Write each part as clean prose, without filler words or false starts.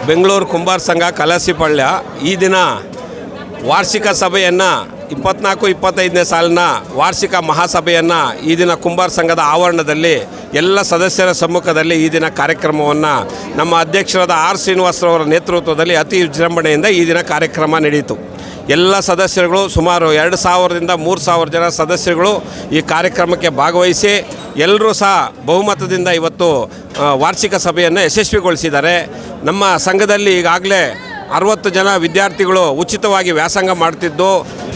ಬೆಂಗಳೂರು ಕುಂಬಾರ ಸಂಘ ಕಲಸಿಪಳ್ಯ ಈ ದಿನ ವಾರ್ಷಿಕ ಸಭೆಯನ್ನು 24-25ನೇ ಸಾಲಿನ ವಾರ್ಷಿಕ ಮಹಾಸಭೆಯನ್ನು ಈ ದಿನ ಕುಂಬಾರ ಸಂಘದ ಆವರಣದಲ್ಲಿ ಎಲ್ಲ ಸದಸ್ಯರ ಸಮ್ಮುಖದಲ್ಲಿ ಈ ದಿನ ಕಾರ್ಯಕ್ರಮವನ್ನು ನಮ್ಮ ಅಧ್ಯಕ್ಷರಾದ ಆರ್ ಶ್ರೀನಿವಾಸರವರ ನೇತೃತ್ವದಲ್ಲಿ ಅತಿ ವಿಜೃಂಭಣೆಯಿಂದ ಈ ದಿನ ಕಾರ್ಯಕ್ರಮ ನಡೆಯಿತು. ಎಲ್ಲ ಸದಸ್ಯರುಗಳು ಸುಮಾರು 2000ರಿಂದ 3000 ಜನ ಸದಸ್ಯರುಗಳು ಈ ಕಾರ್ಯಕ್ರಮಕ್ಕೆ ಭಾಗವಹಿಸಿ ಎಲ್ಲರೂ ಸಹ ಬಹುಮತದಿಂದ ಇವತ್ತು ವಾರ್ಷಿಕ ಸಭೆಯನ್ನು ಯಶಸ್ವಿಗೊಳಿಸಿದ್ದಾರೆ. ನಮ್ಮ ಸಂಘದಲ್ಲಿ ಈಗಾಗಲೇ 60 ಜನ ವಿದ್ಯಾರ್ಥಿಗಳು ಉಚಿತವಾಗಿ ವ್ಯಾಸಂಗ ಮಾಡ್ತಿದ್ದು,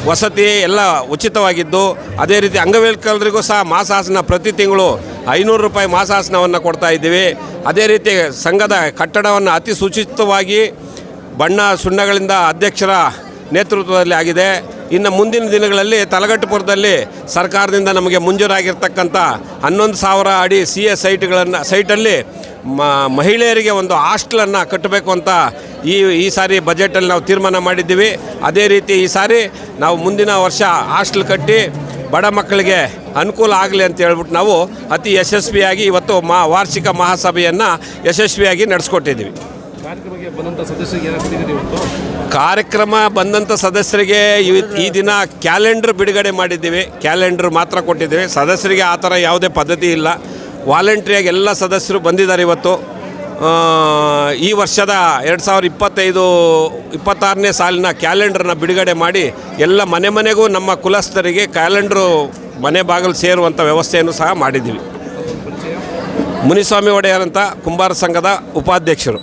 ವಸತಿ ಎಲ್ಲ ಉಚಿತವಾಗಿದ್ದು, ಅದೇ ರೀತಿ ಅಂಗವಿಕಲರಿಗೂ ಸಹ ಮಾಸಾಸನ ಪ್ರತಿ ತಿಂಗಳು 500 ರೂಪಾಯಿ ಮಾಸಾಸನವನ್ನು ಕೊಡ್ತಾ ಇದ್ದೀವಿ. ಅದೇ ರೀತಿ ಸಂಘದ ಕಟ್ಟಡವನ್ನು ಅತಿ ಸುಚಿತವಾಗಿ ಬಣ್ಣ ಸುಣ್ಣಗಳಿಂದ ಅಧ್ಯಕ್ಷರ ನೇತೃತ್ವದಲ್ಲಿ ಆಗಿದೆ. ಇನ್ನು ಮುಂದಿನ ದಿನಗಳಲ್ಲಿ ತಲಗಟ್ಟುಪುರದಲ್ಲಿ ಸರ್ಕಾರದಿಂದ ನಮಗೆ ಮಂಜೂರಾಗಿರ್ತಕ್ಕಂಥ 11,000 ಅಡಿ CS ಸೈಟಲ್ಲಿ ಮಹಿಳೆಯರಿಗೆ ಒಂದು ಹಾಸ್ಟೆಲನ್ನು ಕಟ್ಟಬೇಕು ಅಂತ ಈ ಸಾರಿ ಬಜೆಟಲ್ಲಿ ನಾವು ತೀರ್ಮಾನ ಮಾಡಿದ್ದೀವಿ. ಅದೇ ರೀತಿ ಈ ಸಾರಿ ನಾವು ಮುಂದಿನ ವರ್ಷ ಹಾಸ್ಟೆಲ್ ಕಟ್ಟಿ ಬಡ ಮಕ್ಕಳಿಗೆ ಅನುಕೂಲ ಆಗಲಿ ಅಂತ ಹೇಳ್ಬಿಟ್ಟು ನಾವು ಅತಿ ಯಶಸ್ವಿಯಾಗಿ ಇವತ್ತು ವಾರ್ಷಿಕ ಮಹಾಸಭೆಯನ್ನು ಯಶಸ್ವಿಯಾಗಿ ನಡೆಸ್ಕೊಟ್ಟಿದ್ದೀವಿ. ಕಾರ್ಯಕ್ರಮ ಬಂದಂಥ ಸದಸ್ಯರಿಗೆ ಈ ದಿನ ಕ್ಯಾಲೆಂಡರ್ ಬಿಡುಗಡೆ ಮಾಡಿದ್ದೀವಿ. ಕ್ಯಾಲೆಂಡರ್ ಮಾತ್ರ ಕೊಟ್ಟಿದ್ದೀವಿ. ಸದಸ್ಯರಿಗೆ ಆ ಥರ ಯಾವುದೇ ಪದ್ಧತಿ ಇಲ್ಲ. ವಾಲಂಟ್ರಿಯಾಗಿ ಎಲ್ಲ ಸದಸ್ಯರು ಬಂದಿದ್ದಾರೆ. ಇವತ್ತು ಈ ವರ್ಷದ 2025-26ನೇ ಸಾಲಿನ ಕ್ಯಾಲೆಂಡರ್ನ ಬಿಡುಗಡೆ ಮಾಡಿ ಎಲ್ಲ ಮನೆಗೂ ನಮ್ಮ ಕುಲಸ್ಥರಿಗೆ ಕ್ಯಾಲೆಂಡ್ರು ಮನೆ ಬಾಗಿಲು ಸೇರುವಂಥ ವ್ಯವಸ್ಥೆಯನ್ನು ಸಹ ಮಾಡಿದ್ದೀವಿ. ಮುನಿಸ್ವಾಮಿ ಒಡೆಯರ್ ಅಂತ ಕುಂಬಾರ ಸಂಘದ ಉಪಾಧ್ಯಕ್ಷರು.